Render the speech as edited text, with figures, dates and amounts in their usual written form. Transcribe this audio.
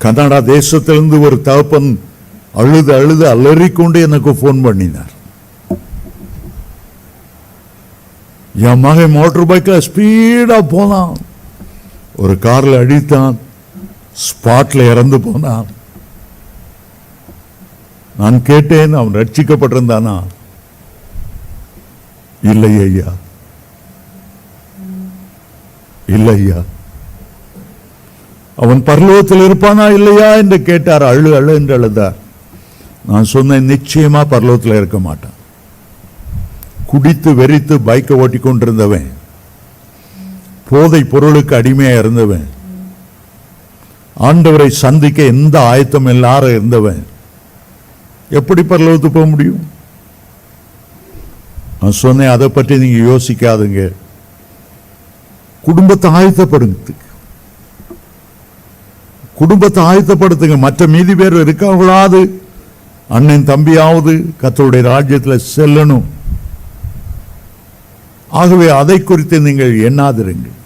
Canada தேசத்திலிருந்து ஒரு தகப்பன் அழுது அழுது அலறிக்கொண்டு எனக்கு போன் பண்ணினார். என் மகன் மோட்டர் பைக்கில் ஸ்பீடா போனான், ஒரு கார்ல அடித்தான், ஸ்பாட்ல இறந்து போனான். நான் கேட்டேன், அவன் ரட்சிக்கப்பட்டிருந்தானா? இல்லை ஐயா, இல்லை ஐயா. அவன் பரலோகத்தில் இருப்பானா இல்லையா என்று கேட்டார். அழு அழு என்று அழுதார். நான் சொன்னேன், நிச்சயமா பரலோகத்தில் இருக்க மாட்டான். குடித்து வெறித்து பைக்கை ஓட்டி கொண்டிருந்தவன், போதை பொருளுக்கு அடிமையா இருந்தவன், ஆண்டவரை சந்திக்க எந்த ஆயத்தம் எல்லாரும் இருந்தவன் எப்படி பரலோகத்துக்கு போக முடியும்? நான் சொன்னேன், அதை பற்றி நீங்க யோசிக்காதுங்க, குடும்பத்தை ஆயத்தப்படுத்துங்க, குடும்பத்தை ஆயத்தப்படுத்துங்க. மற்ற மீதி பேர் இருக்காங்களாவது, அண்ணன் தம்பியாவது கர்த்தருடைய ராஜ்யத்தில் செல்லணும். ஆகவே அதை குறித்து நீங்கள் எண்ணாதிருங்கள்.